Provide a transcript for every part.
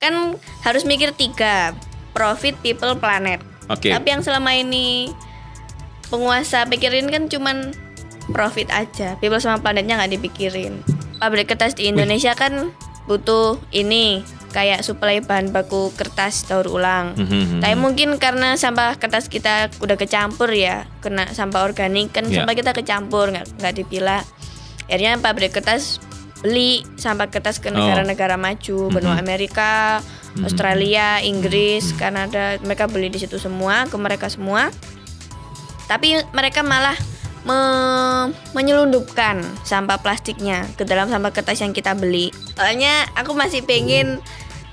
kan harus mikir 3, profit, people, planet. Oke. Tapi yang selama ini penguasa pikirin kan cuman profit aja, people sama planetnya nggak dipikirin. Pabrik kertas di Indonesia kan butuh ini kayak suplai bahan baku kertas daur ulang. Tapi mungkin karena sampah kertas kita udah kecampur ya, kena sampah organik kan, sampah kita kecampur nggak dipilah. Akhirnya pabrik kertas beli sampah kertas ke negara-negara maju, benua Amerika, Australia, Inggris, Kanada, mereka beli di situ semua, ke mereka semua. Tapi mereka malah menyelundupkan sampah plastiknya ke dalam sampah kertas yang kita beli. Soalnya aku masih pengen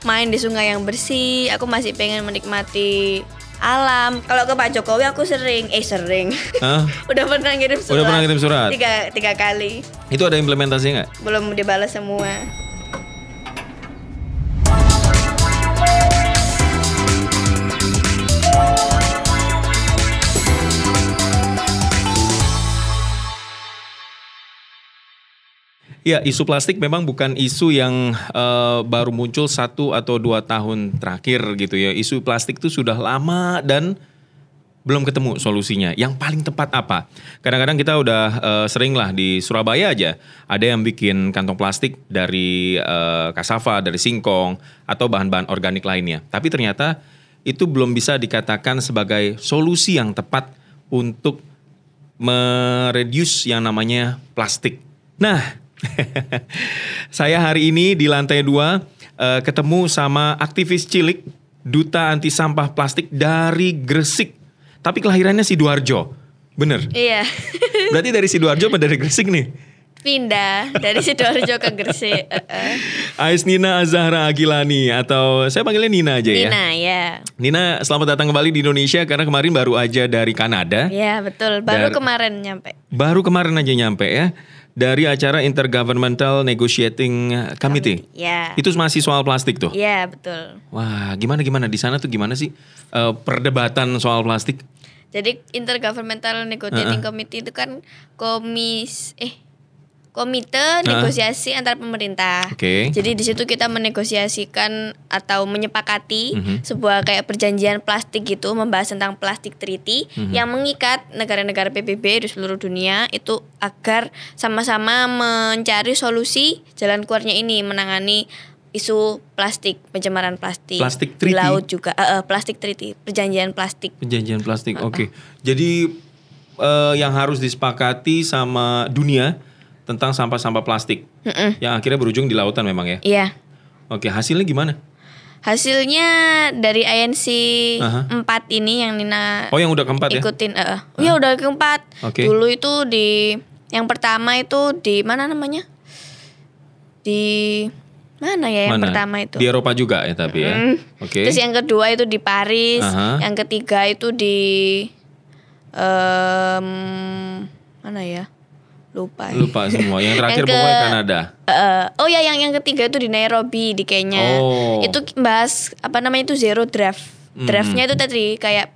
main di sungai yang bersih, aku masih pengen menikmati alam. Kalau ke Pak Jokowi aku sering udah pernah ngirim surat. Tiga kali. Itu ada implementasinya nggak? Belum dibalas semua. Ya, isu plastik memang bukan isu yang baru muncul 1 atau 2 tahun terakhir gitu ya. Isu plastik itu sudah lama dan belum ketemu solusinya. Yang paling tepat apa? Kadang-kadang kita udah sering lah di Surabaya aja ada yang bikin kantong plastik dari cassava, dari singkong atau bahan-bahan organik lainnya. Tapi ternyata itu belum bisa dikatakan sebagai solusi yang tepat untuk mereduce yang namanya plastik. Nah, saya hari ini di lantai 2 ketemu sama aktivis cilik duta anti sampah plastik dari Gresik. Tapi kelahirannya Sidoarjo. Bener? Iya. Berarti dari Sidoarjo apa dari Gresik nih? Pindah dari Sidoarjo ke Gresik. Ais Nina Azahra Agilani atau saya panggilnya Nina aja ya. Nina ya. Nina, selamat datang kembali di Indonesia karena kemarin baru aja dari Kanada. Iya betul, baru kemarin nyampe. Baru kemarin aja nyampe ya. Dari acara Intergovernmental Negotiating Committee. Ya. Itu masih soal plastik tuh? Iya betul. Wah, gimana di sana tuh gimana sih perdebatan soal plastik? Jadi Intergovernmental Negotiating Committee itu kan komite negosiasi antar pemerintah. Oke. Jadi di situ kita menegosiasikan atau menyepakati sebuah kayak perjanjian plastik gitu, membahas tentang plastik treaty yang mengikat negara-negara PBB di seluruh dunia itu agar sama-sama mencari solusi jalan keluarnya ini menangani isu plastik, pencemaran plastik. Plastik di treaty? laut juga, plastik treaty, perjanjian plastik. Perjanjian plastik, oke. Jadi yang harus disepakati sama dunia tentang sampah-sampah plastik yang akhirnya berujung di lautan memang ya? Iya. Oke, hasilnya gimana? Hasilnya dari INC 4 ini yang Nina yang udah keempat ikutin, ya udah keempat. Oke. Dulu itu yang pertama itu di mana namanya? Di mana ya yang pertama itu? Di Eropa juga ya tapi ya. Oke. Terus yang kedua itu di Paris, yang ketiga itu di mana ya? Lupa semua. Yang terakhir pokoknya Kanada. Yang ketiga itu di Nairobi di Kenya. Itu bahas itu zero draft. Draftnya itu tadi kayak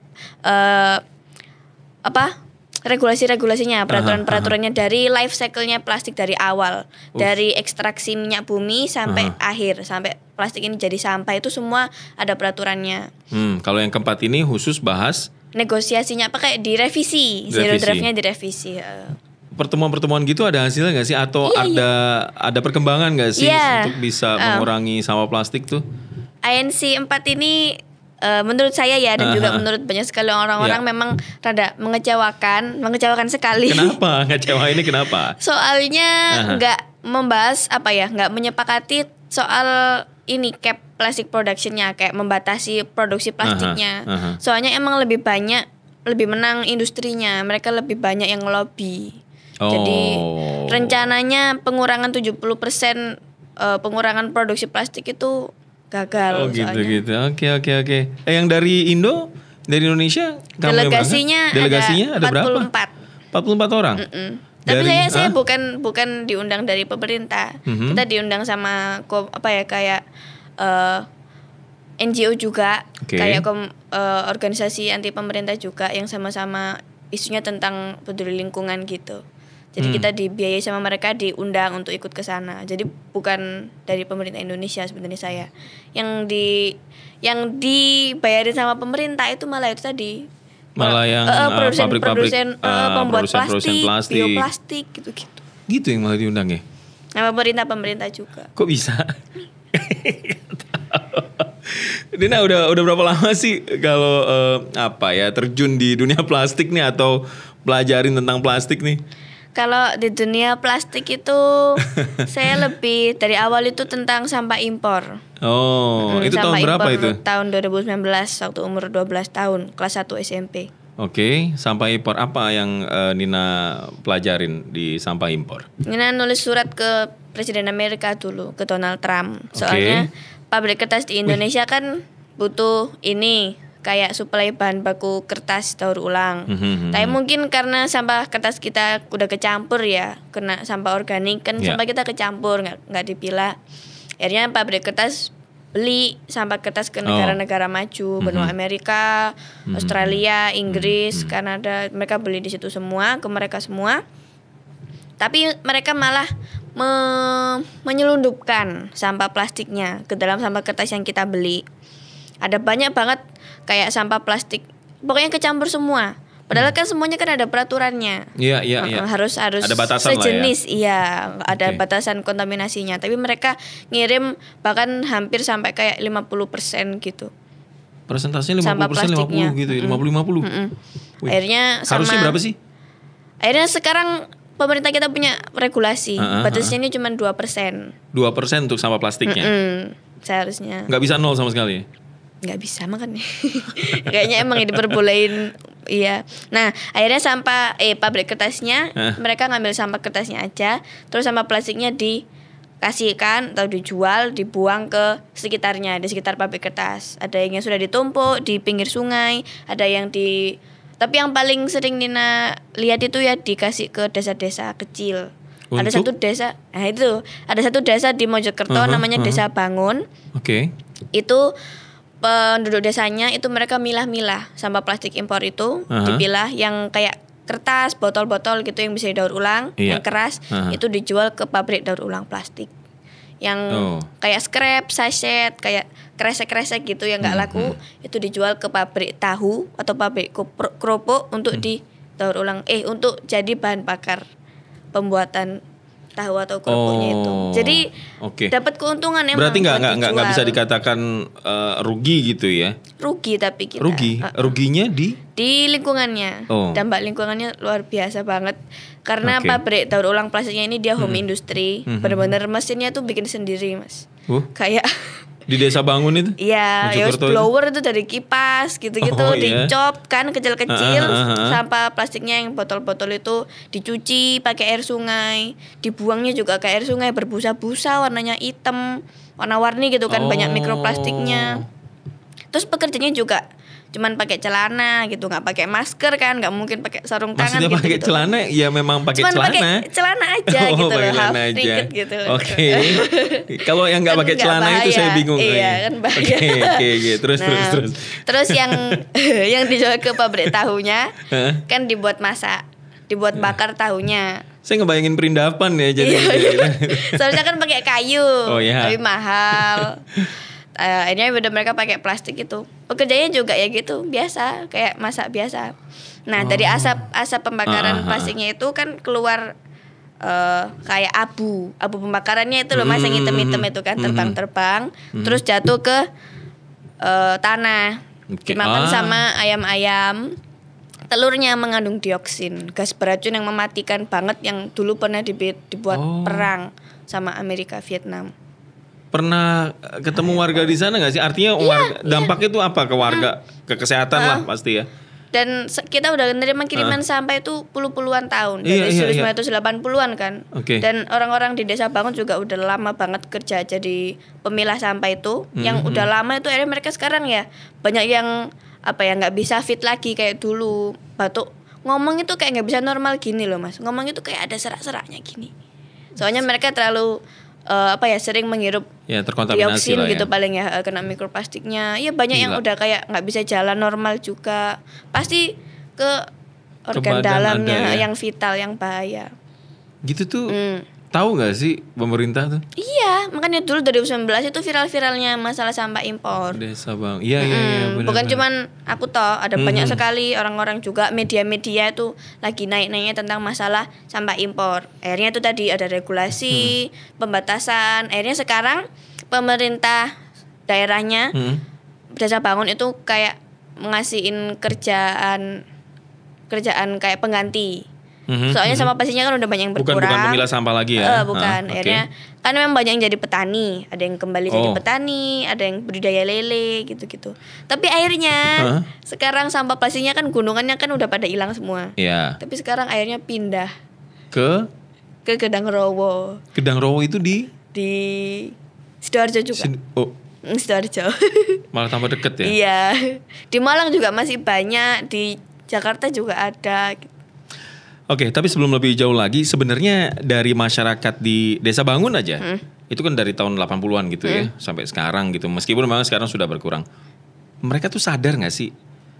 regulasi-regulasinya, peraturan-peraturannya dari life cycle-nya plastik dari awal, dari ekstraksi minyak bumi sampai akhir, sampai plastik ini jadi sampah itu semua ada peraturannya. Kalau yang keempat ini khusus bahas negosiasinya kayak direvisi, zero draft-nya direvisi. Pertemuan-pertemuan gitu ada hasilnya nggak sih atau ada perkembangan nggak sih untuk bisa mengurangi sampah plastik tuh? INC 4 ini menurut saya ya dan juga menurut banyak sekali orang-orang memang rada mengecewakan sekali. Kenapa? Ngecewa ini kenapa? Soalnya nggak membahas nggak menyepakati soal ini cap plastic productionnya, kayak membatasi produksi plastiknya. Soalnya emang lebih menang industrinya, mereka lebih banyak yang ngelobi. Jadi rencananya pengurangan 70% pengurangan produksi plastik itu gagal. Gitu. Oke. Yang dari Indonesia delegasinya ada berapa? 44 orang. Tapi saya bukan diundang dari pemerintah. Kita diundang sama kayak NGO juga, kayak organisasi anti pemerintah juga yang sama-sama isunya tentang peduli lingkungan gitu. Jadi kita dibiayai sama mereka, diundang untuk ikut ke sana. Jadi bukan dari pemerintah Indonesia sebenarnya saya. Yang dibayarin sama pemerintah itu malah itu tadi. Malah yang produsen pembuat plastik, bioplastik gitu-gitu. Gitu yang malah diundang ya? Nah, pemerintah juga. Kok bisa? Dina udah berapa lama sih kalau terjun di dunia plastik nih atau pelajarin tentang plastik nih? Kalau di dunia plastik itu saya lebih dari awal itu tentang sampah impor. Oh, itu tahun berapa itu? Tahun 2019 waktu umur 12 tahun, kelas 1 SMP. Oke, sampah impor apa yang Nina pelajarin di sampah impor? Nina nulis surat ke Presiden Amerika dulu, ke Donald Trump. Soalnya pabrik kertas di Indonesia kan butuh ini kayak suplai bahan baku kertas daur ulang. Tapi mungkin karena sampah kertas kita udah kecampur ya, kena sampah organik kan sampah kita kecampur, nggak dipilah. Akhirnya pabrik kertas beli sampah kertas ke negara-negara maju, benua Amerika, Australia, Inggris, Kanada, mereka beli di situ semua, ke mereka semua. Tapi mereka malah menyelundupkan sampah plastiknya ke dalam sampah kertas yang kita beli. Ada banyak banget kayak sampah plastik, pokoknya kecampur semua. Padahal kan semuanya kan ada peraturannya. Iya. Harus ada batasan sejenis, lah ya. Iya, ada batasan kontaminasinya. Tapi mereka ngirim bahkan hampir sampai kayak 50% gitu. Persentasenya 50%, 50 gitu, 50-50. Akhirnya harusnya berapa sih? Akhirnya sekarang pemerintah kita punya regulasi, batasnya ini cuma 2%. 2% untuk sampah plastiknya. Seharusnya. Nggak bisa 0 sama sekali. Nggak bisa makanya. Kayaknya emang diperbolehin. Iya. Nah, akhirnya sampah pabrik kertasnya mereka ngambil sampah kertasnya aja, terus sampah plastiknya dikasihkan atau dijual, dibuang ke sekitarnya, di sekitar pabrik kertas. Ada yang sudah ditumpuk di pinggir sungai, ada yang tapi yang paling sering Nina lihat itu ya dikasih ke desa-desa kecil. Ada satu desa di Mojokerto namanya Desa Bangun. Itu penduduk desanya itu mereka milah-milah sampah plastik impor itu, dipilah yang kayak kertas, botol-botol gitu yang bisa didaur ulang, yang keras itu dijual ke pabrik daur ulang plastik. Yang kayak scrap, sachet, kayak kresek-kresek gitu yang nggak laku itu dijual ke pabrik tahu atau pabrik kerupuk untuk didaur ulang, untuk jadi bahan bakar pembuatan tahu atau kerupuknya itu. Jadi dapat keuntungan emang. Berarti nggak bisa dikatakan rugi gitu ya? Rugi tapi kita. Ruginya di lingkungannya. Dampak lingkungannya luar biasa banget. Karena pabrik daur ulang plastiknya ini dia home industry. Benar-benar mesinnya tuh bikin sendiri, Mas. Kayak di Desa Bangun itu? Iya, ya blower itu dari kipas gitu-gitu dicop kan kecil-kecil. Sampah plastiknya yang botol-botol itu dicuci pakai air sungai, dibuangnya juga ke air sungai berbusa-busa, warnanya hitam, warna-warni gitu kan, banyak mikroplastiknya. Terus pekerjanya juga cuman pakai celana gitu, nggak pakai masker kan, nggak mungkin pakai sarung tangan. Maksudnya pakai celana? Ya memang pakai celana. Pakai celana aja gitu loh, half naked gitu. Kalau yang nggak pakai celana itu saya bingung. Iya kan bahaya. Terus yang dijual ke pabrik tahunya kan dibuat masak, dibuat bakar tahunya. Saya ngebayangin perindapan ya jadi. Seharusnya kan pakai kayu, tapi mahal. Akhirnya udah mereka pakai plastik itu. Pekerjaannya juga ya gitu, biasa, kayak masak biasa. Nah, dari asap pembakaran plastiknya itu kan keluar kayak abu pembakarannya itu loh, Mas, yang hitam-hitam itu kan terbang-terbang, terus jatuh ke tanah. Dimakan sama ayam-ayam. Telurnya mengandung dioksin, gas beracun yang mematikan banget, yang dulu pernah dibuat perang sama Amerika Vietnam. Pernah ketemu warga di sana nggak sih? Artinya dampaknya itu apa ke warga, ke kesehatan lah pasti ya. Dan kita udah menerima kiriman sampah itu puluhan tahun dari 1980-an kan. Dan orang-orang di Desa Bangun juga udah lama banget kerja jadi pemilah sampah itu. Yang udah lama itu akhirnya mereka sekarang ya banyak yang nggak bisa fit lagi kayak dulu. Batuk ngomong itu kayak nggak bisa normal gini loh, Mas. Ngomong itu kayak ada serak-seraknya gini. Soalnya mereka terlalu sering menghirup dioksin gitu ya. Paling ya kena mikroplastiknya. Ya banyak yang udah kayak nggak bisa jalan normal juga. Pasti ke organ dalamnya yang vital, yang bahaya. Gitu tuh. Tahu nggak sih pemerintah tuh? Iya, makanya dulu 2019 itu viral-viralnya masalah sampah impor. Desa Bang. Iya benar. Bukan cuman aku toh, ada banyak sekali orang-orang juga media-media itu lagi naik-naiknya tentang masalah sampah impor. Akhirnya itu tadi ada regulasi, pembatasan. Akhirnya sekarang pemerintah daerahnya Desa Bangun itu kayak ngasihin kerjaan kayak pengganti. Soalnya sampah pastinya kan udah banyak yang berkurang. Bukan memilah sampah lagi ya? Bukan. Akhirnya kan memang banyak yang jadi petani. Ada yang kembali jadi petani, ada yang budidaya lele gitu-gitu. Tapi akhirnya sekarang sampah plastiknya kan gunungannya kan udah pada hilang semua. Iya. Tapi sekarang akhirnya pindah ke Gedang Rowo. Gedang Rowo itu di Sidoarjo juga. Sidoarjo. Malah tambah deket ya? Iya. Di Malang juga masih banyak, di Jakarta juga ada. Oke, tapi sebelum lebih jauh lagi, sebenarnya dari masyarakat di Desa Bangun aja, itu kan dari tahun 80-an gitu ya, sampai sekarang gitu. Meskipun memang sekarang sudah berkurang. Mereka tuh sadar gak sih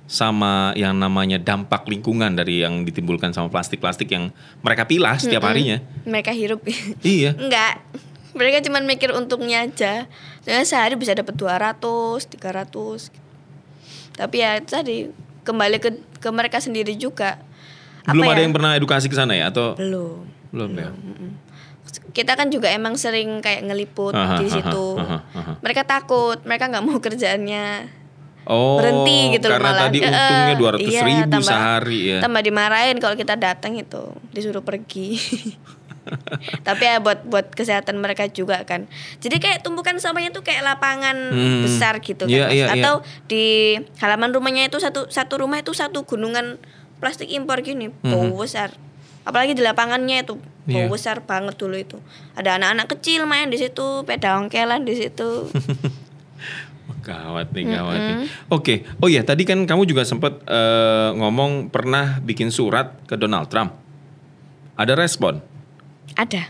sama yang namanya dampak lingkungan dari yang ditimbulkan sama plastik-plastik yang mereka pilah setiap harinya? Mereka hirup. Iya. Enggak. Mereka cuma mikir untungnya aja. Soalnya sehari bisa dapat 200, 300. Tapi ya tadi kembali ke mereka sendiri juga. Belum ada yang pernah edukasi ke sana ya atau belum ya? Kita kan juga emang sering kayak ngeliput di situ. Mereka takut, mereka nggak mau kerjaannya berhenti gitu loh Karena malah. tadi untungnya 200.000 sehari ya. Tambah dimarahin kalau kita datang itu, disuruh pergi. Tapi ya buat kesehatan mereka juga kan. Jadi kayak tumpukan sampahnya tuh kayak lapangan besar gitu kan. Atau di halaman rumahnya itu satu rumah itu satu gunungan plastik impor gini, bau besar. Apalagi di lapangannya itu bau besar banget dulu itu. Ada anak-anak kecil main di situ, peda ongkelan di situ. Gawat nih. Oke. Oh ya, tadi kan kamu juga sempat ngomong pernah bikin surat ke Donald Trump. Ada respon? Ada.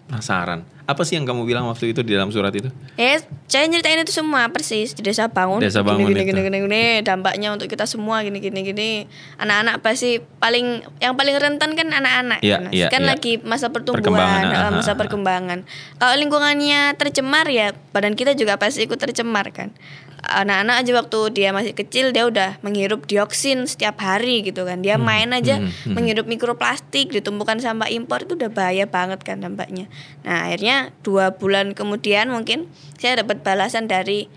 Penasaran. Apa sih yang kamu bilang waktu itu di dalam surat itu? Saya nyeritain itu semua persis di Desa Bangun. Desa Bangun gini, dampaknya untuk kita semua gini. Anak-anak pasti yang paling rentan kan anak-anak. Kan lagi masa pertumbuhan, masa perkembangan. Kalau lingkungannya tercemar ya badan kita juga pasti ikut tercemar kan. Anak-anak aja waktu dia masih kecil dia udah menghirup dioksin setiap hari gitu kan. Dia main aja menghirup mikroplastik di tumpukan sampah impor itu udah bahaya banget kan dampaknya. Nah akhirnya 2 bulan kemudian mungkin saya dapat balasan dari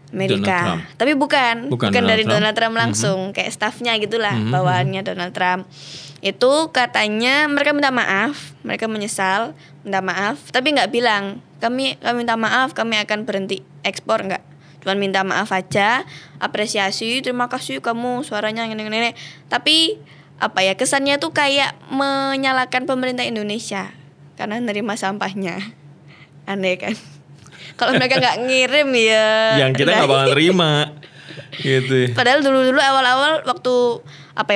Amerika. Tapi bukan dari Donald Trump langsung, kayak stafnya gitulah, bawaannya Donald Trump. Itu katanya mereka minta maaf, mereka menyesal, minta maaf, tapi nggak bilang kami minta maaf, kami akan berhenti ekspor, nggak. Cuman minta maaf aja, apresiasi, terima kasih kamu suaranya gini. Tapi kesannya tuh kayak menyalahkan pemerintah Indonesia karena nerima sampahnya. Aneh kan? Kalau mereka nggak ngirim ya yang kita nggak bakal terima gitu. Padahal dulu awal-awal waktu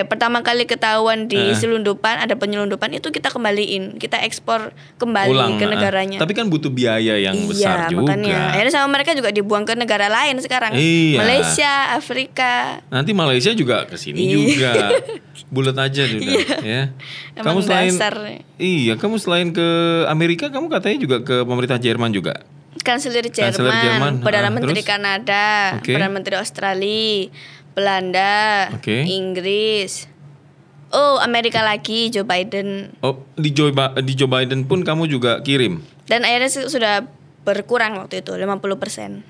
pertama kali ketahuan di selundupan, ada penyelundupan itu kita kembaliin, kita ekspor kembali ke negaranya. Tapi kan butuh biaya yang besar juga. Makanya akhirnya sama mereka juga dibuang ke negara lain sekarang. Malaysia, Afrika. Nanti Malaysia juga kesini juga. Bulat aja udah ya. Kamu kamu selain ke Amerika, kamu katanya juga ke pemerintah Jerman juga. Kanselir Jerman, Perdana Menteri Kanada, Perdana Menteri Australia, Belanda, Inggris. Amerika lagi, Joe Biden. Di Joe Biden pun kamu juga kirim. Dan akhirnya sudah berkurang waktu itu 50%.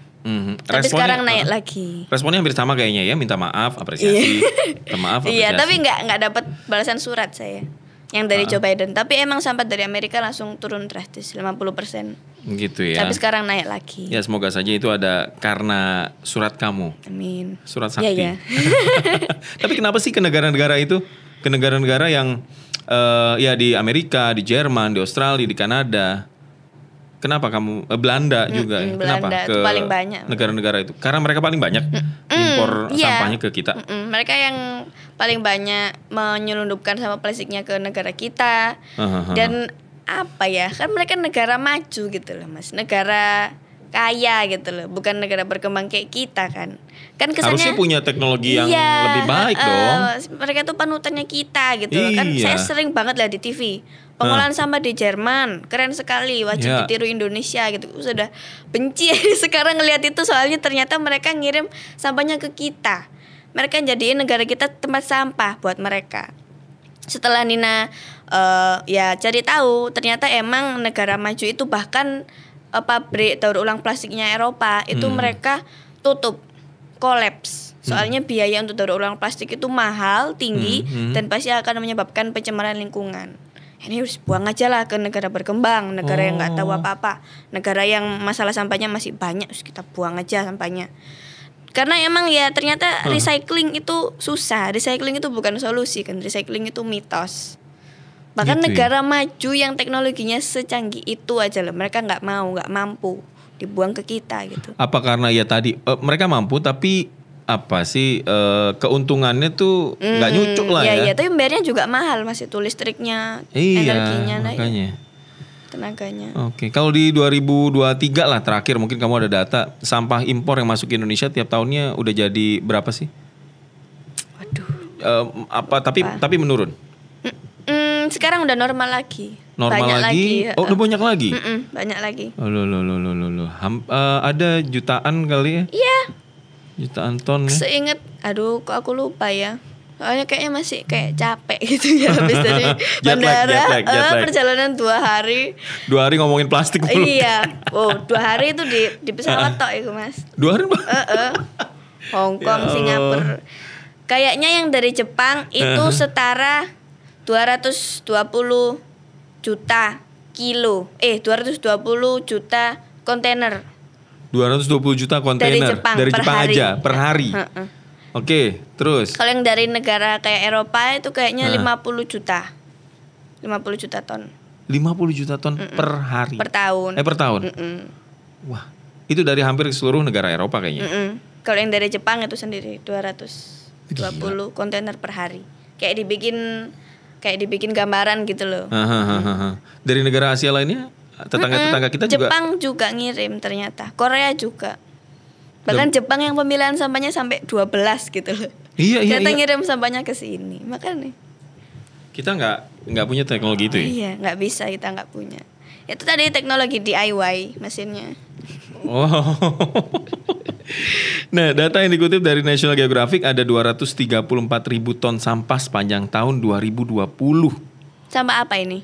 Tapi sekarang naik lagi. Responnya hampir sama kayaknya ya, minta maaf, apresiasi. Minta maaf, apresiasi. Iya, tapi nggak dapat balasan surat saya. Yang dari Joe Biden. Tapi emang sampah dari Amerika langsung turun drastis 50%. Gitu ya. Tapi sekarang naik lagi. Ya semoga saja itu ada karena surat kamu. Amin. Surat sakti. Ya. Tapi kenapa sih ke negara-negara itu? Ke negara-negara yang di Amerika, di Jerman, di Australia, di Kanada. Kenapa kamu Belanda juga? Belanda kenapa ke paling banyak negara-negara itu? Karena mereka paling banyak impor sampahnya ke kita. Mereka yang paling banyak menyelundupkan sampah plastiknya ke negara kita. Dan kan mereka negara maju gitu loh Mas, negara kaya gitu loh, bukan negara berkembang kayak kita kan. Kan kesannya Harusnya punya teknologi yang iya, lebih baik dong. Mereka tuh panutannya kita gitu loh. Kan Iya. saya sering banget lihat di TV. Pengolahan sampah di Jerman keren sekali, wajib Ya. ditiru Indonesia gitu. Sudah benci sekarang ngelihat itu, soalnya ternyata mereka ngirim sampahnya ke kita. Mereka jadiin negara kita tempat sampah buat mereka. Setelah Nina ya cari tahu, ternyata emang negara maju itu bahkan pabrik daur ulang plastiknya Eropa itu mereka tutup, kolaps. Soalnya biaya untuk daur ulang plastik itu mahal, tinggi, dan pasti akan menyebabkan pencemaran lingkungan. Ini harus buang aja lah ke negara berkembang, negara yang nggak tahu apa-apa, negara yang masalah sampahnya masih banyak, terus kita buang aja sampahnya. Karena emang ya ternyata recycling itu susah, recycling itu bukan solusi kan, recycling itu mitos. Bahkan Gitu ya? negara maju yang teknologinya secanggih itu aja loh, mereka nggak mampu dibuang ke kita gitu. Apa karena ya tadi mereka mampu tapi apa sih keuntungannya tuh nggak nyucuk lah ya. Iya, tapi bayarnya juga mahal, masih tuh listriknya, Iya, energinya, makanya. tenaganya. Oke, kalau di 2023 lah terakhir mungkin kamu ada data sampah impor yang masuk ke Indonesia tiap tahunnya udah jadi berapa sih? Waduh. Tapi menurun. Sekarang udah normal lagi. Normal banyak lagi? Oh, udah banyak lagi? Banyak lagi. Oh, loh. Ada jutaan kali ya? Iya. Jutaan ton ya? Seinget, aduh kok aku lupa ya. Soalnya kayaknya masih kayak capek gitu ya habis dari bandara. jet lag. Perjalanan 2 hari. 2 hari ngomongin plastik mulu. Iya. Oh, 2 hari itu di pesawat tok itu, Mas. 2 hari Hongkong, Ya Allah. Singapura. Kayaknya yang dari Jepang itu setara 220 juta kilo. 220 juta kontainer. 220 juta kontainer Dari Jepang per hari. aja per hari. Oke, terus. Kalau yang dari negara kayak Eropa itu kayaknya 50 juta. 50 juta ton 50 juta ton per hari. per tahun. Per tahun. Wah, itu dari hampir seluruh negara Eropa kayaknya. Kalau yang dari Jepang itu sendiri 220 kontainer per hari. Kayak dibikin gambaran gitu loh. Dari negara Asia lainnya, tetangga-tetangga kita juga. Jepang juga ngirim ternyata. Korea juga. Bahkan Jepang yang pemilihan sampahnya sampai 12 gitu loh. Iya. Ternyata ngirim sampahnya ke sini. Makanya Kita nggak punya teknologi itu ya. iya, nggak bisa, kita nggak punya. Itu tadi teknologi DIY mesinnya. Oh. Nah, data yang dikutip dari National Geographic ada 234.000 ton sampah sepanjang tahun 2020. Sampah apa ini?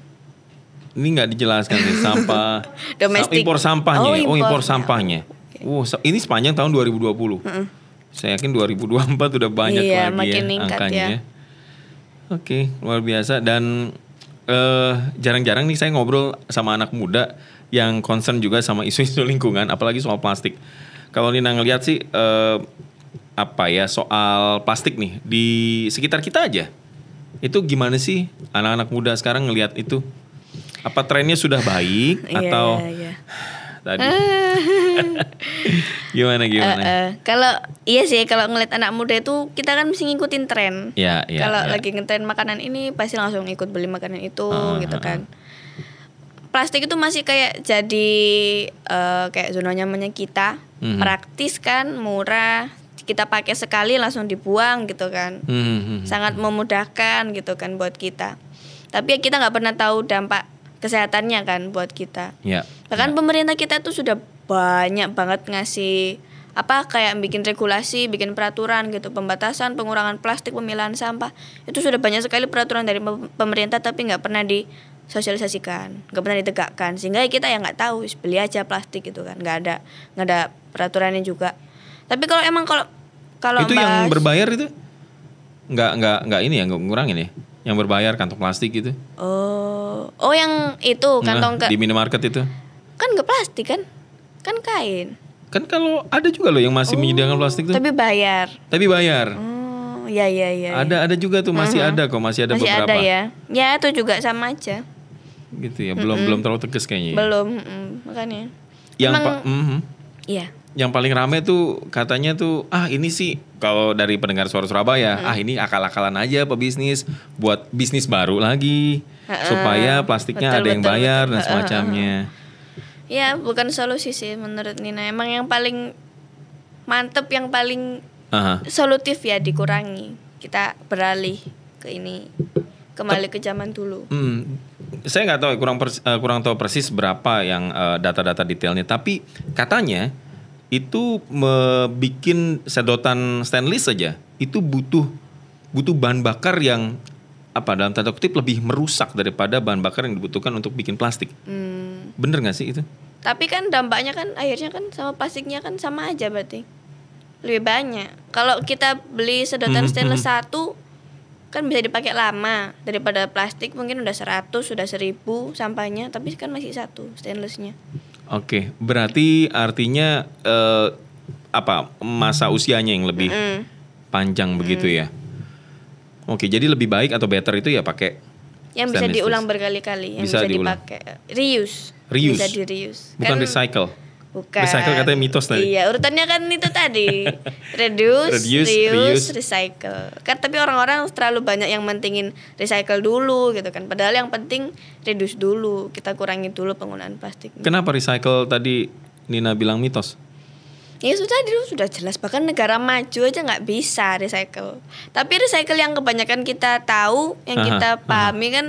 Ini nggak dijelaskan sih sampah. Domestik. Impor sampahnya. Oh, Impor sampahnya. Ini sepanjang tahun 2020. Saya yakin 2024 udah banyak Iya, lagi makin ya meningkat angkanya. ya. Oke, luar biasa. Dan jarang-jarang nih saya ngobrol sama anak muda yang concern juga sama isu-isu lingkungan, apalagi soal plastik. Kalau Nina ngelihat sih soal plastik nih di sekitar kita aja. Itu gimana sih anak-anak muda sekarang ngelihat itu? Apa trennya sudah baik atau Iya. tadi? Gimana? Kalau iya sih, kalau ngeliat anak muda itu kita kan mesti ngikutin tren. Ya. Kalau lagi ngetren makanan ini pasti langsung ikut beli makanan itu gitu kan. Plastik itu masih kayak jadi kayak zona nyamannya kita, praktis kan, murah, kita pakai sekali langsung dibuang gitu kan, sangat memudahkan gitu kan buat kita. Tapi kita nggak pernah tahu dampak kesehatannya kan buat kita. Bahkan pemerintah kita tuh sudah banyak banget ngasih kayak bikin regulasi, bikin peraturan gitu, pembatasan, pengurangan plastik, pemilahan sampah. Itu sudah banyak sekali peraturan dari pemerintah tapi nggak pernah disosialisasikan, nggak pernah ditegakkan, sehingga kita yang nggak tahu, beli aja plastik gitu kan, nggak ada peraturannya juga. Tapi kalau itu yang berbayar itu nggak ini ya, nggak ngurangin ya, yang berbayar kantong plastik gitu. Oh yang itu kantong di minimarket itu kan nggak plastik kan kain. Kan kalau ada juga loh yang masih menyediakan plastik tuh. Tapi bayar. Oh, iya. Ada juga tuh, masih ada kok, masih ada beberapa. Ada ya. Ya itu juga sama aja. Gitu ya, belum terlalu tegas kayaknya. Belum, makanya. Iya. Yang paling rame tuh katanya tuh, ini sih kalau dari pendengar Suara Surabaya, ini akal-akalan aja pebisnis buat bisnis baru lagi supaya plastiknya ada yang bayar dan semacamnya. Ya bukan solusi sih menurut Nina. Emang yang paling mantep, yang paling solutif ya dikurangi. Kita beralih ke ini, kembali ke zaman dulu. Saya nggak tahu, kurang tahu persis berapa yang data-data detailnya. Tapi katanya itu bikin sedotan stainless saja itu butuh bahan bakar yang dalam tanda kutip lebih merusak daripada bahan bakar yang dibutuhkan untuk bikin plastik. Bener nggak sih itu? Tapi kan dampaknya kan akhirnya kan sama plastiknya kan sama aja berarti. Lebih banyak. Kalau kita beli sedotan stainless satu kan bisa dipakai lama daripada plastik mungkin udah 100, sudah 1000 sampahnya, tapi kan masih satu stainlessnya. Oke, berarti artinya masa usianya yang lebih panjang begitu ya? Oke, jadi lebih baik atau better itu ya pakai yang bisa diulang berkali-kali, yang bisa dipakai, reuse. Bisa di reuse. Bukan kan, recycle. Bukan. Recycle katanya mitos tadi. Iya, urutannya kan itu tadi. Reduce, reuse, recycle. Kan tapi orang-orang terlalu banyak yang mentingin recycle dulu gitu kan. Padahal yang penting reduce dulu. Kita kurangi dulu penggunaan plastik. Kenapa recycle tadi Nina bilang mitos? Ya sudah jelas, bahkan negara maju aja nggak bisa recycle. Tapi recycle yang kebanyakan kita tahu, yang kita pahami kan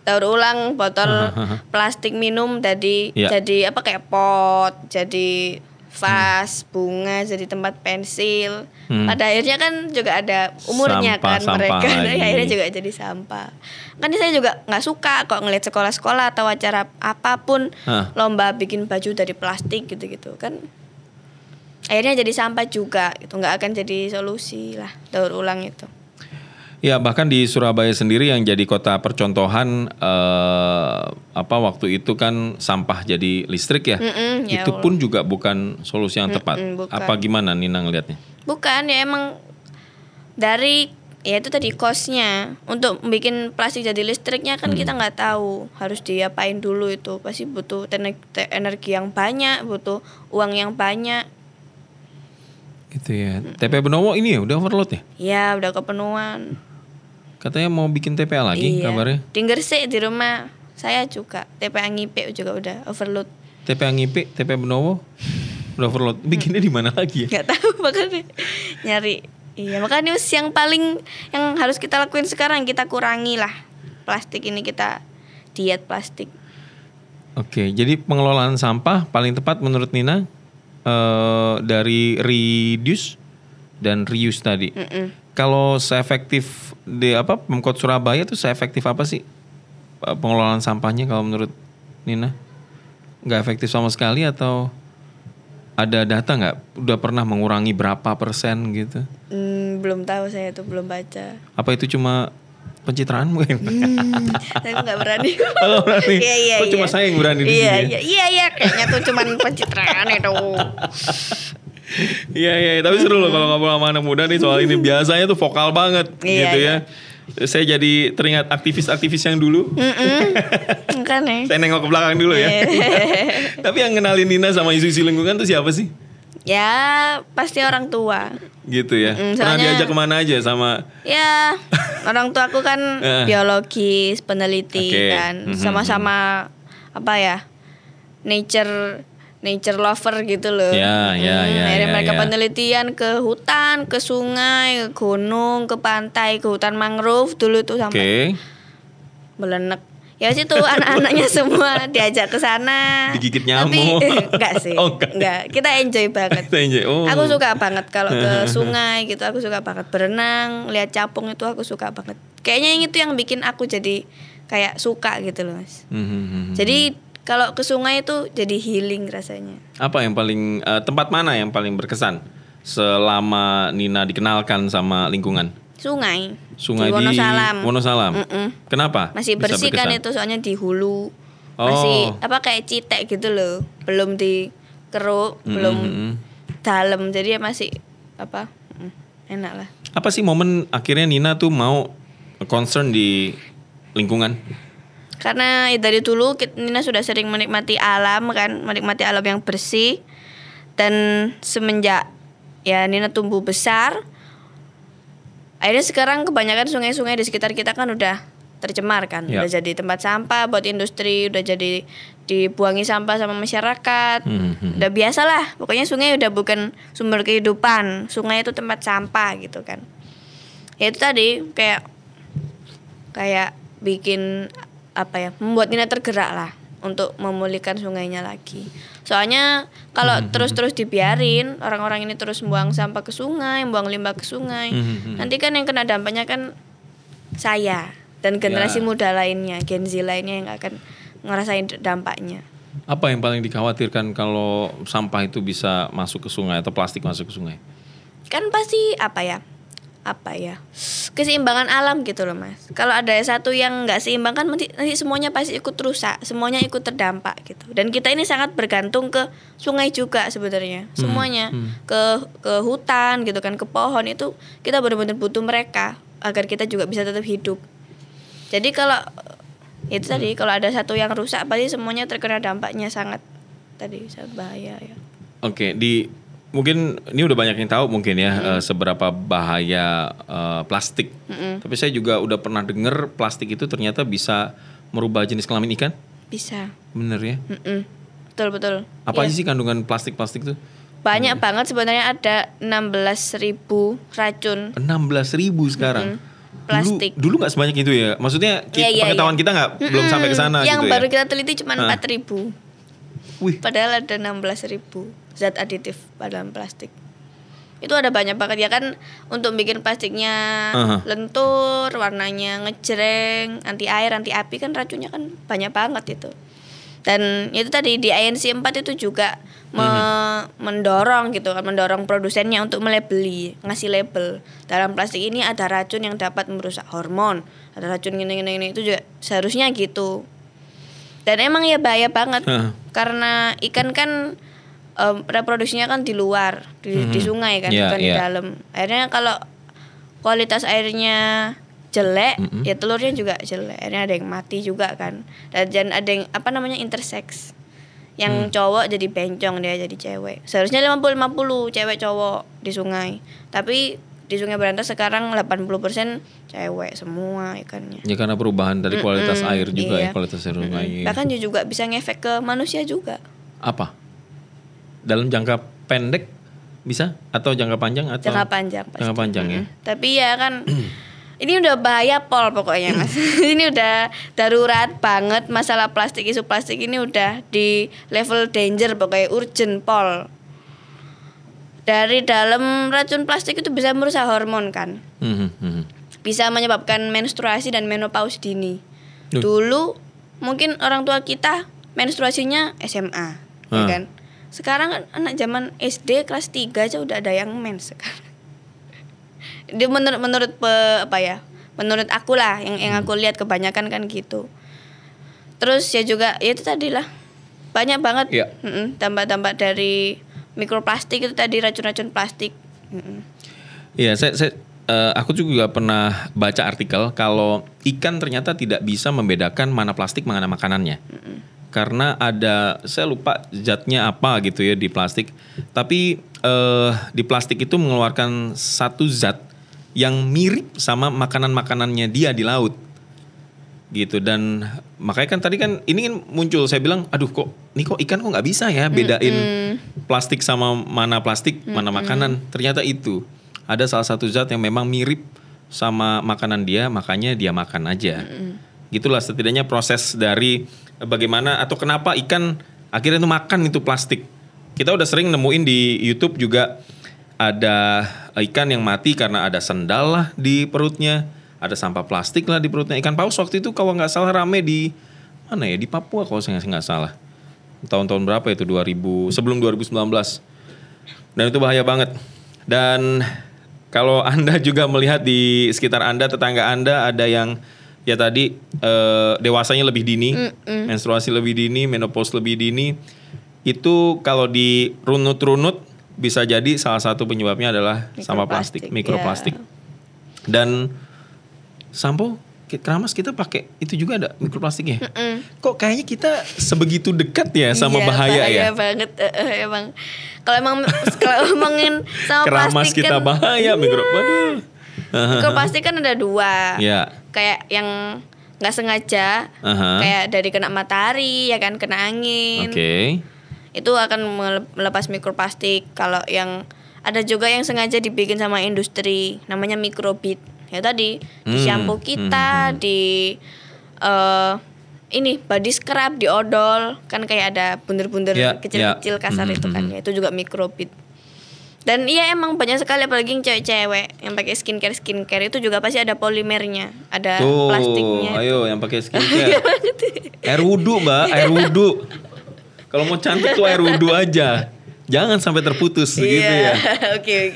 daur ulang botol plastik minum jadi kayak pot, jadi vas, bunga, jadi tempat pensil. Pada akhirnya kan juga ada umurnya sampah, mereka akhirnya juga jadi sampah. Kan saya juga nggak suka kok ngeliat sekolah-sekolah atau acara apapun lomba bikin baju dari plastik gitu-gitu kan. Akhirnya jadi sampah juga, itu nggak akan jadi solusi lah daur ulang itu. Ya bahkan di Surabaya sendiri yang jadi kota percontohan waktu itu kan sampah jadi listrik ya. Itu pun juga bukan solusi yang tepat. Apa gimana Nina ngelihatnya? Bukan, ya emang dari ya itu tadi cost-nya untuk bikin plastik jadi listriknya kan kita nggak tahu harus diapain dulu, itu pasti butuh energi yang banyak, butuh uang yang banyak. Gitu ya. TPA Benowo ini ya udah overload ya? Iya udah kepenuhan. Katanya mau bikin TPA lagi kabarnya? Di Gresik di rumah saya juga TPA Ngipe juga udah overload. TPA Ngipe, TPA Benowo udah overload. Bikinnya di mana lagi ya? Gak tahu makanya nyari. Iya makanya yang paling yang harus kita lakuin sekarang, kita kurangi lah plastik ini, kita diet plastik. Oke, jadi pengelolaan sampah paling tepat menurut Nina dari reduce dan reuse tadi. Kalau seefektif di Pemkot Surabaya tuh seefektif apa sih pengelolaan sampahnya kalau menurut Nina? Nggak efektif sama sekali atau ada data nggak? Udah pernah mengurangi berapa persen gitu? Belum tahu, saya tuh belum baca. Apa itu cuma pencitraan mungkin? Saya nggak berani. Oh, berani. Iya. Cuma saya yang berani di sini. Iya, kayaknya tuh cuma pencitraan itu. Iya, tapi seru loh kalau ngobrol sama anak muda nih soal ini. Biasanya tuh vokal banget gitu ya. Saya jadi teringat aktivis-aktivis yang dulu. Kan ya. Saya nengok ke belakang dulu ya. Tapi yang kenalin Nina sama isu-isu lingkungan tuh siapa sih? Ya pasti orang tua. Gitu ya. Pernah diajak kemana aja sama? Ya orang tua aku kan biologis, peneliti kan, sama-sama nature lover gitu loh. Akhirnya mereka penelitian ke hutan, ke sungai, ke gunung, ke pantai, ke hutan mangrove dulu tuh sampai belenek. Ya situ anak-anaknya semua diajak ke sana. Digigit nyamuk. Enggak sih. Enggak. Kita enjoy banget. Aku suka banget kalau ke sungai gitu. Aku suka banget berenang, lihat capung itu aku suka banget. Kayaknya itu yang bikin aku jadi kayak suka gitu loh, Mas. Jadi kalau ke sungai itu jadi healing rasanya. Apa yang paling tempat mana yang paling berkesan selama Nina dikenalkan sama lingkungan? Sungai di Wonosalam. Kenapa? Masih bersih kan itu, soalnya di hulu. Masih kayak citek gitu loh. Belum dikeruk, belum dalam. Jadi ya masih enak lah. Apa sih momen akhirnya Nina tuh mau concern di lingkungan? Karena dari dulu Nina sudah sering menikmati alam kan, menikmati alam yang bersih. Dan semenjak ya Nina tumbuh besar, akhirnya sekarang kebanyakan sungai-sungai di sekitar kita kan udah tercemar kan, Ya. udah jadi tempat sampah buat industri, udah jadi dibuangi sampah sama masyarakat, udah biasa lah. Pokoknya sungai udah bukan sumber kehidupan, sungai itu tempat sampah gitu kan. Ya itu tadi kayak bikin apa ya, membuat Nina tergerak lah untuk memulihkan sungainya lagi. Soalnya kalau terus-terus dibiarin orang-orang ini terus buang sampah ke sungai, buang limbah ke sungai, nanti kan yang kena dampaknya kan saya dan generasi muda lainnya, Gen Z lainnya yang akan ngerasain dampaknya. Apa yang paling dikhawatirkan kalau sampah itu bisa masuk ke sungai atau plastik masuk ke sungai? Kan pasti apa ya keseimbangan alam gitu loh Mas. Kalau ada satu yang nggak seimbang kan nanti semuanya pasti ikut rusak, semuanya ikut terdampak gitu. Dan kita ini sangat bergantung ke sungai juga sebenarnya, semuanya ke hutan gitu kan, ke pohon itu kita benar-benar butuh mereka agar kita juga bisa tetap hidup. Jadi kalau itu tadi kalau ada satu yang rusak pasti semuanya terkena dampaknya sangat bahaya ya. Oke, mungkin ini udah banyak yang tahu mungkin ya seberapa bahaya plastik. Tapi saya juga udah pernah dengar plastik itu ternyata bisa merubah jenis kelamin ikan. Bisa. Bener ya? Betul. Apa aja sih kandungan plastik-plastik tuh? Banyak banget sebenarnya, ada 16.000 racun. 16.000 sekarang. Plastik. Dulu nggak sebanyak itu ya. Maksudnya pengetahuan kita nggak belum sampai ke sana gitu ya. Yang baru kita teliti cuma 4.000. Wih. Padahal ada 16.000 zat aditif dalam plastik. Itu ada banyak banget ya kan, untuk bikin plastiknya lentur, warnanya ngejreng, anti air, anti api kan racunnya kan banyak banget itu. Dan itu tadi di INC 4 itu juga mendorong gitu kan, mendorong produsennya untuk melabeli, ngasih label. Dalam plastik ini ada racun yang dapat merusak hormon, ada racun gini itu juga seharusnya gitu. Dan emang ya bahaya banget karena ikan kan reproduksinya kan di luar, di sungai kan, bukan di dalam. Akhirnya kalau kualitas airnya jelek, ya telurnya juga jelek. Akhirnya ada yang mati juga kan. Dan ada yang intersex. Yang cowok jadi bencong, dia jadi cewek. Seharusnya 50-50 cewek cowok di sungai. Tapi di Sungai Berantas sekarang 80% cewek semua ikannya. Ya karena perubahan dari kualitas air juga ya, kualitas air sungai. Bahkan juga bisa ngefek ke manusia juga. Apa? Dalam jangka pendek bisa atau jangka panjang atau? Jangka panjang pasti. Jangka panjang ya. Tapi ya kan ini udah bahaya pol pokoknya Mas. Ini udah darurat banget masalah plastik, isu plastik ini udah di level danger pokoknya, urgent pol. Dari dalam racun plastik itu bisa merusak hormon kan. Bisa menyebabkan menstruasi dan menopause dini. Dulu mungkin orang tua kita menstruasinya SMA, ya kan? Sekarang kan anak zaman SD kelas 3 aja udah ada yang mens sekarang. Dia menurut aku lah yang aku lihat kebanyakan kan gitu. Terus ya juga ya itu tadi lah, banyak banget dampak-dampak dari mikroplastik itu tadi, racun-racun plastik. Iya, aku juga pernah baca artikel kalau ikan ternyata tidak bisa membedakan mana plastik mana makanannya. Karena ada, saya lupa zatnya apa gitu ya di plastik. Tapi di plastik itu mengeluarkan satu zat yang mirip sama makanan-makanannya dia di laut. Gitu, dan makanya kan tadi kan ini kan muncul, saya bilang aduh kok ikan kok nggak bisa ya bedain plastik sama mana plastik mana makanan. Ternyata itu ada salah satu zat yang memang mirip sama makanan dia, makanya dia makan aja. Gitulah setidaknya proses dari bagaimana atau kenapa ikan akhirnya itu makan itu plastik. Kita udah sering nemuin di YouTube juga ada ikan yang mati karena ada sendal lah di perutnya, ada sampah plastik lah di perutnya. Ikan paus waktu itu kalau nggak salah rame di mana ya, di Papua kalau saya nggak salah. Tahun-tahun berapa itu, sebelum 2019. Dan itu bahaya banget. Dan kalau Anda juga melihat di sekitar Anda, tetangga Anda ada yang ya tadi dewasanya lebih dini, menstruasi lebih dini, menopause lebih dini, itu kalau dirunut-runut bisa jadi salah satu penyebabnya adalah sampah plastik, mikroplastik. Dan sampo keramas kita pakai itu juga ada mikroplastiknya. Kok kayaknya kita sebegitu dekat ya sama bahaya ya? Bahaya banget emang. Kalau ngomongin sama keramas plastik kita kan bahaya, mikroplastik. Mikroplastik kan ada dua. Ya. Kayak yang nggak sengaja, kayak dari kena matahari ya kan, kena angin. Itu akan melepas mikroplastik. Kalau yang ada juga yang sengaja dibikin sama industri, namanya microbead. Ya tadi di shampoo kita, di ini body scrub, di odol kan kayak ada bunder-bunder kecil-kecil kasar itu kan. Ya, itu juga microbead. Dan iya emang banyak sekali, apalagi yang cewek-cewek yang pakai skincare itu juga pasti ada polimernya, ada plastiknya. Ayo yang pakai skincare. Air wudhu Mbak, air wudhu. Kalau mau cantik tuh air wudhu aja. Jangan sampai terputus begitu ya. Oke.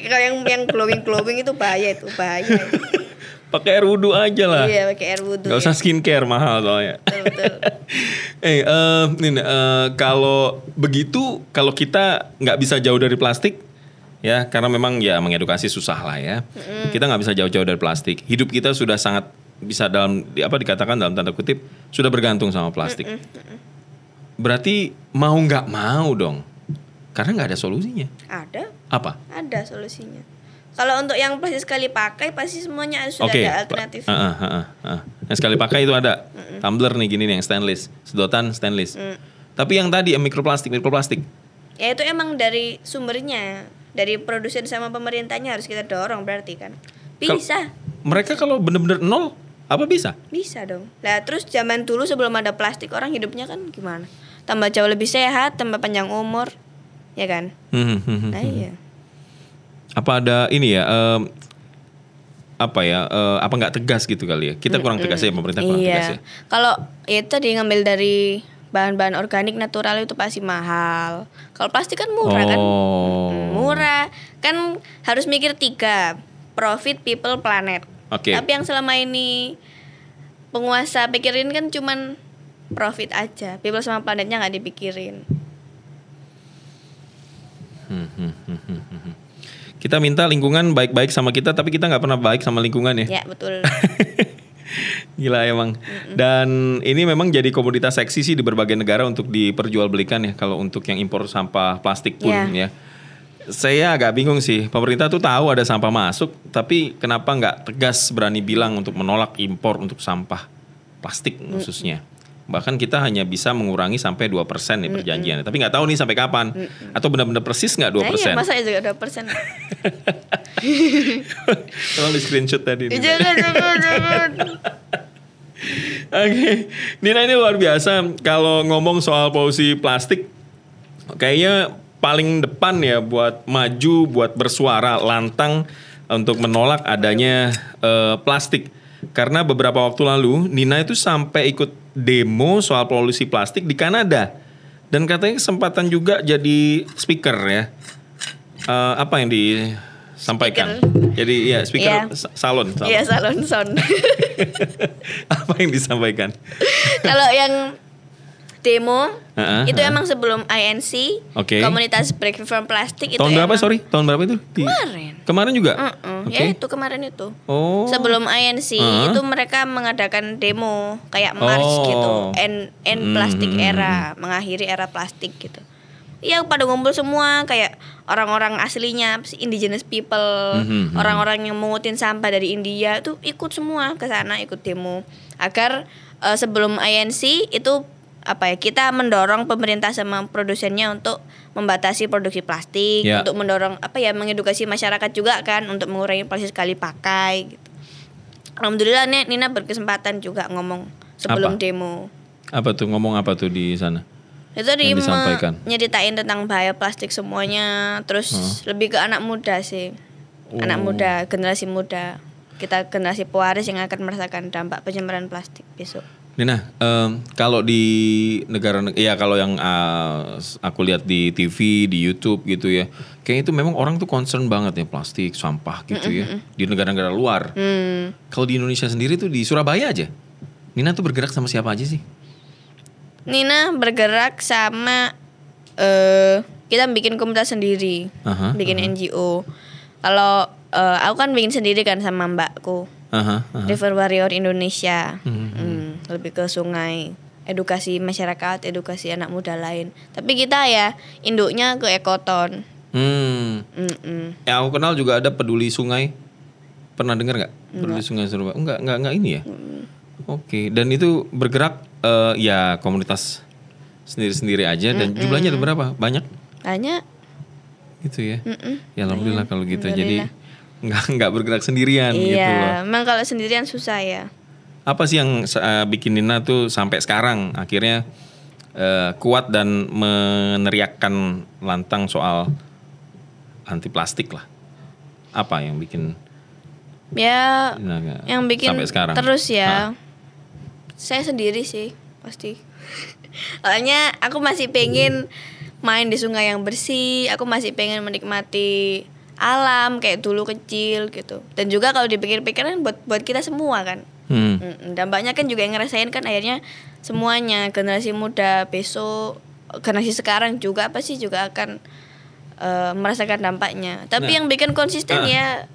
Kalau yang glowing itu bahaya. Pakai air wudhu aja lah. Iya, pakai air wudhu. Gak usah skincare, mahal soalnya. Betul. Kalau begitu, kalau kita nggak bisa jauh dari plastik, ya karena memang ya mengedukasi susah lah ya. Kita nggak bisa jauh-jauh dari plastik. Hidup kita sudah sangat bisa dikatakan dalam tanda kutip sudah bergantung sama plastik. Berarti mau nggak mau dong, karena nggak ada solusinya. Ada. Apa? Ada solusinya. Kalau untuk yang plastik sekali pakai pasti semuanya sudah ada alternatif. Yang sekali pakai itu ada. Tumbler nih gini nih yang stainless, sedotan stainless. Tapi yang tadi yang mikroplastik. Ya itu emang dari sumbernya, dari produsen sama pemerintahnya harus kita dorong berarti kan. Bisa. Mereka kalau benar-benar nol, apa bisa? Bisa dong. Lah terus zaman dulu sebelum ada plastik orang hidupnya kan gimana? Tambah jauh lebih sehat, tambah panjang umur, ya kan? Nah iya. Apa ada ini ya? Apa nggak tegas gitu kali ya? Kita kurang tegas ya, pemerintah kurang tegas ya. Kalau itu tadi ngambil dari bahan-bahan organik natural itu pasti mahal. Kalau plastik kan murah kan? Murah. Kan harus mikir 3, profit, people, planet. Tapi yang selama ini penguasa pikirin kan cuman profit aja. People sama planetnya nggak dipikirin. Kita minta lingkungan baik-baik sama kita, tapi kita nggak pernah baik sama lingkungan ya. Ya betul. Gila emang. Dan ini memang jadi komoditas seksi sih di berbagai negara untuk diperjualbelikan ya. Kalau untuk yang impor sampah plastik pun ya. Saya agak bingung sih. Pemerintah tuh tahu ada sampah masuk, tapi kenapa nggak tegas berani bilang untuk menolak impor untuk sampah plastik khususnya. Bahkan kita hanya bisa mengurangi sampai 2% nih perjanjiannya. Tapi nggak tahu nih sampai kapan. Atau benar-benar persis nggak 2%? Iya, masa juga 2%. Tolong di screenshot tadi. Jangan. Oke. Nina ini luar biasa. Kalau ngomong soal polusi plastik, kayaknya paling depan ya buat maju, buat bersuara lantang untuk menolak adanya plastik. Karena beberapa waktu lalu Nina itu sampai ikut demo soal polusi plastik di Kanada. Dan katanya kesempatan juga jadi speaker ya. Apa yang disampaikan? Jadi ya speaker salon. Iya, salon sound. Apa yang disampaikan? Kalau yang demo itu emang sebelum INC, komunitas Break Free from Plastic itu. Tahun berapa Tahun berapa itu? Kemarin juga? Ya itu kemarin itu. Sebelum INC itu mereka mengadakan demo kayak march gitu, end plastik era, mengakhiri era plastik gitu. Iya pada ngumpul semua kayak orang-orang aslinya, indigenous people, orang-orang yang mengutin sampah dari India itu ikut semua ke sana, ikut demo agar sebelum INC itu kita mendorong pemerintah sama produsennya untuk membatasi produksi plastik, untuk mendorong mengedukasi masyarakat juga kan untuk mengurangi plastik sekali pakai gitu. Alhamdulillah Nina berkesempatan juga ngomong sebelum demo. Ngomong apa tuh di sana? Itu nyeritain tentang bahaya plastik semuanya, terus lebih ke anak muda sih. Anak muda, generasi muda. Kita generasi pewaris yang akan merasakan dampak pencemaran plastik besok. Nina, kalau di negara kalau yang aku lihat di TV, di YouTube gitu ya, kayaknya itu memang orang tuh concern banget ya plastik, sampah gitu ya, di negara-negara luar. Kalau di Indonesia sendiri tuh di Surabaya aja, Nina tuh bergerak sama siapa aja sih? Nina bergerak sama kita bikin komunitas sendiri, bikin NGO. Kalau aku kan bikin sendiri kan sama mbakku. River Warrior Indonesia, lebih ke sungai, edukasi masyarakat, edukasi anak muda lain. Tapi kita ya induknya ke ekoton. Yang aku kenal juga ada peduli sungai. Pernah dengar nggak? Peduli sungai Surabaya? Enggak ini ya. Oke, dan itu bergerak ya komunitas sendiri-sendiri aja dan jumlahnya ada berapa? Banyak? Banyak. Gitu ya. Ya alhamdulillah kalau gitu. Jadi nggak bergerak sendirian gitu loh. Iya, memang kalau sendirian susah ya. Apa sih yang bikin Nina tuh sampai sekarang akhirnya kuat dan meneriakkan lantang soal anti plastik lah? Apa yang bikin Ya, Nina yang bikin sampai sekarang? terus ya. Saya sendiri sih pasti. Soalnya aku masih pengen main di sungai yang bersih, aku masih pengen menikmati alam kayak dulu kecil gitu. Dan juga kalau dipikir-pikir kan buat kita semua kan. Dampaknya kan juga yang ngerasain kan akhirnya semuanya, generasi muda besok, generasi sekarang juga apa sih juga akan merasakan dampaknya. Tapi yang bikin konsisten ya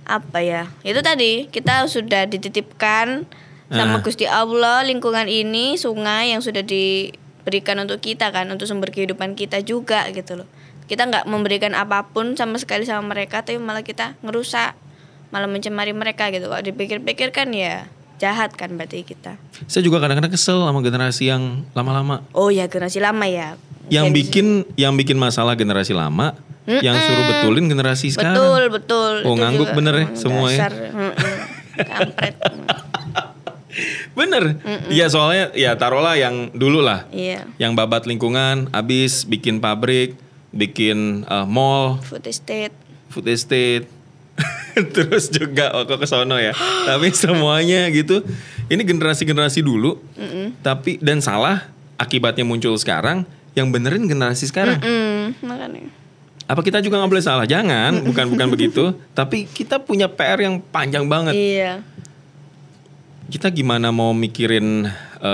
apa ya? Itu tadi kita sudah dititipkan sama Gusti Allah lingkungan ini, sungai yang sudah diberikan untuk kita kan, untuk sumber kehidupan kita juga gitu loh. Kita nggak memberikan apapun sama sekali sama mereka, tapi malah kita ngerusak, malah mencemari mereka gitu. Kalau dipikir-pikir kan ya jahat kan berarti kita. Saya juga kadang-kadang kesel sama generasi yang lama-lama. Oh ya, generasi lama ya. Yang bikin masalah generasi lama, yang suruh betulin generasi sekarang. Betul. Oh, Itu ngangguk juga, bener ya semua ya. dasar, kampret. Bener. Iya soalnya ya taruhlah yang dulu lah. Iya. Yang babat lingkungan, abis bikin pabrik, bikin mall, Food estate. food estate. Terus juga kok ke sono ya. Tapi semuanya gitu. Ini generasi-generasi dulu. Tapi dan salah akibatnya muncul sekarang, yang benerin generasi sekarang. Makanya. Apa kita juga nggak boleh salah? Jangan, bukan begitu. Tapi kita punya PR yang panjang banget. Iya. Kita gimana mau mikirin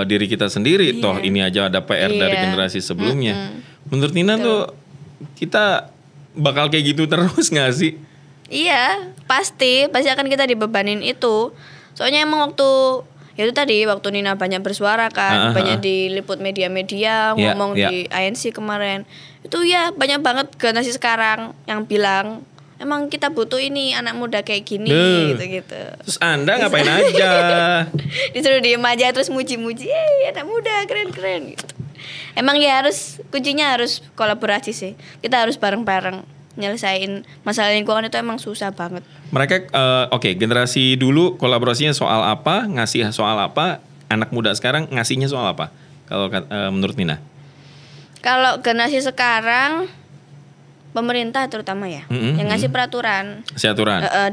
diri kita sendiri? Toh ini aja ada PR dari generasi sebelumnya. Menurut Nina tuh kita bakal kayak gitu terus nggak sih? Iya, pasti akan kita dibebanin itu. Soalnya emang waktu ya itu tadi waktu Nina banyak bersuara kan, banyak diliput media-media, ngomong di ANC kemarin. Itu ya banyak banget generasi sekarang yang bilang emang kita butuh ini anak muda kayak gini gitu. Terus Anda ngapain aja? Disuruh diem aja terus muji-muji, anak muda keren-keren gitu. Emang ya kuncinya harus kolaborasi sih. Kita harus bareng-bareng nyelesain masalah lingkungan itu emang susah banget. Mereka generasi dulu kolaborasinya soal apa, ngasih soal apa, anak muda sekarang ngasihnya soal apa? Kalau menurut Nina? Kalau generasi sekarang pemerintah terutama ya, yang ngasih peraturan,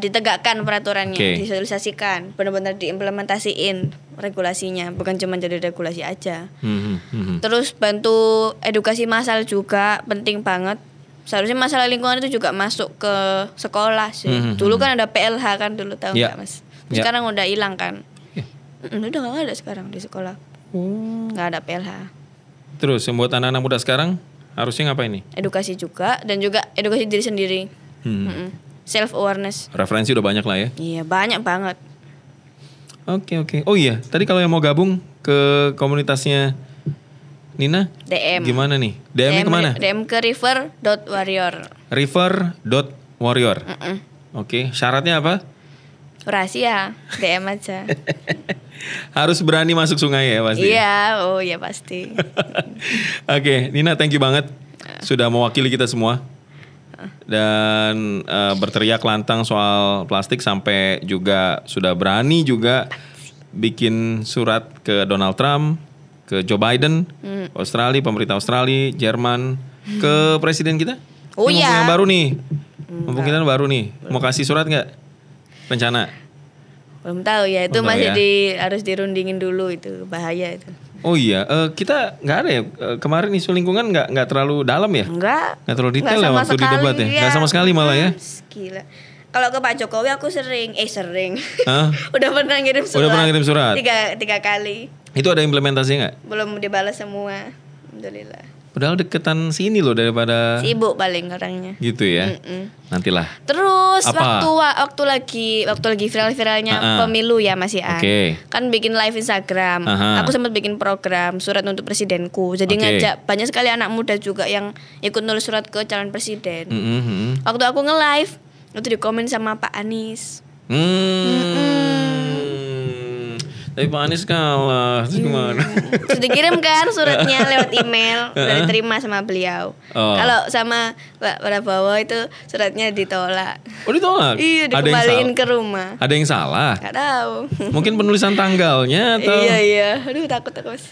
ditegakkan peraturannya, disosialisasikan, benar-benar diimplementasiin regulasinya, bukan cuma jadi regulasi aja. Terus bantu edukasi massal juga penting banget. Seharusnya masalah lingkungan itu juga masuk ke sekolah sih. Dulu kan ada PLH kan dulu, tahu nggak Mas? Sekarang udah hilang kan? Udah nggak ada sekarang di sekolah, nggak ada PLH. Terus yang buat anak-anak muda sekarang harusnya ngapain nih? Edukasi juga, dan juga edukasi diri sendiri. Self awareness. Referensi udah banyak lah ya? Iya, banyak banget. Oke. Oh iya, tadi kalau yang mau gabung ke komunitasnya Nina, DM. Gimana nih? DM kemana? DM ke river.warrior. River.warrior. Oke, syaratnya apa? Rahasia, DM aja. Harus berani masuk sungai ya pasti? Iya, oh ya pasti. Oke, Nina thank you banget sudah mewakili kita semua. Dan berteriak lantang soal plastik sampai juga sudah berani juga bikin surat ke Donald Trump, ke Joe Biden, Australia, pemerintah Australia, Jerman, ke presiden kita. Oh ini iya. Yang baru nih. Mumpung kita baru nih. Mau kasih surat nggak? Rencana? Belum tahu ya, itu Belum tahu masih ya. harus dirundingin dulu, itu bahaya itu. Oh iya, kita nggak ada ya kemarin isu lingkungan nggak terlalu dalam ya? Nggak terlalu detail ya waktu di sekali, debat ya? Nggak sama sekali malah ya? Gila. Kalau ke Pak Jokowi aku sering. Hah? Udah pernah ngirim surat. Udah pernah ngirim surat? Tiga kali. Itu ada implementasinya nggak? Belum dibalas semua. Alhamdulillah. Padahal deketan sini loh daripada. Sibuk paling orangnya. Gitu ya. Nantilah. Terus Apa? waktu lagi viral-viralnya pemilu ya Mas Ian. Kan bikin live Instagram. Aku sempat bikin program surat untuk presidenku. Jadi ngajak banyak sekali anak muda juga yang ikut nulis surat ke calon presiden. Waktu aku nge-live itu dikomen sama Pak Anies. Tapi Pak Anies kalah. Gimana? Sudah dikirim kan suratnya lewat email, udah diterima sama beliau. Kalau sama Pak Prabowo itu suratnya ditolak. Oh ditolak? Iya, dikembaliin ke rumah. Ada yang salah? Gak tahu. Mungkin penulisan tanggalnya atau? Iya. Aduh takut Mas.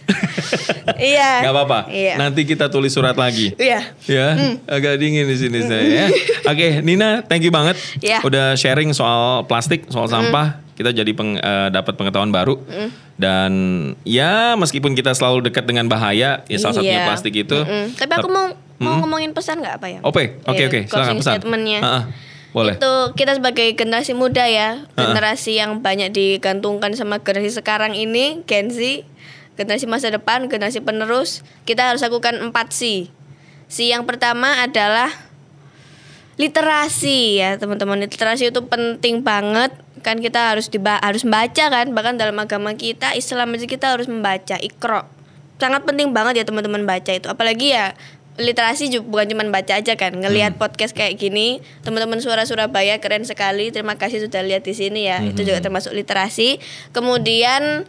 Iya. Gak apa-apa. Iya. Nanti kita tulis surat lagi. Iya. Ya, agak dingin di sini saya ya. Oke, Nina, thank you banget. Iya. Udah sharing soal plastik, soal sampah. Kita jadi dapat pengetahuan baru. Dan ya meskipun kita selalu dekat dengan bahaya, ya salah satunya plastik itu. Tapi aku mau ngomongin pesan nggak apa ya? Oke, silakan pesan. Statementnya. Boleh. Itu kita sebagai generasi muda ya, generasi yang banyak digantungkan sama generasi sekarang ini, Gen Z, generasi masa depan, generasi penerus, kita harus lakukan 4 C. C yang pertama adalah literasi ya teman-teman. Literasi itu penting banget. Kan kita harus membaca kan. Bahkan dalam agama kita, Islam aja kita harus membaca, Iqra. Sangat penting banget ya teman-teman baca itu. Apalagi ya literasi bukan cuma baca aja kan. Ngelihat podcast kayak gini, teman-teman Suara Surabaya keren sekali. Terima kasih sudah lihat di sini ya. Itu juga termasuk literasi. Kemudian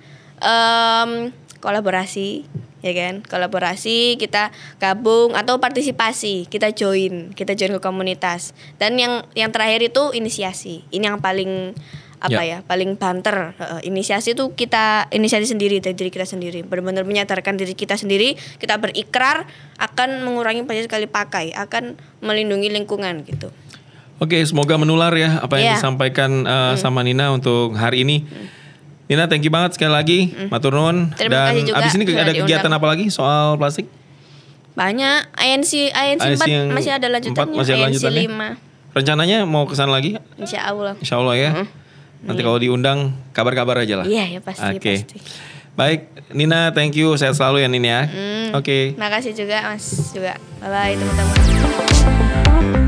kolaborasi. Ya kan, kolaborasi, kita gabung atau partisipasi, kita join ke komunitas. Dan yang terakhir itu inisiasi. Ini yang paling paling banter. Inisiasi itu kita inisiasi sendiri dari diri kita sendiri, benar-benar menyadarkan diri kita sendiri, kita berikrar akan mengurangi plastik sekali pakai, akan melindungi lingkungan gitu. Oke, semoga menular ya apa yang disampaikan sama Nina untuk hari ini. Nina, thank you banget sekali lagi, matur nuwun. Terima kasih juga. Abis ini ada kegiatan apa lagi soal plastik? Banyak. ANC 4 masih ada lanjutannya. Masih ada ANC lanjutannya. 5. Rencananya mau ke sana lagi? Insya Allah ya. Nanti kalau diundang kabar-kabar aja lah. Iya, pasti. Baik, Nina, thank you. Sehat selalu ya Nina ya. Oke. Makasih juga Mas juga. Bye bye teman-teman.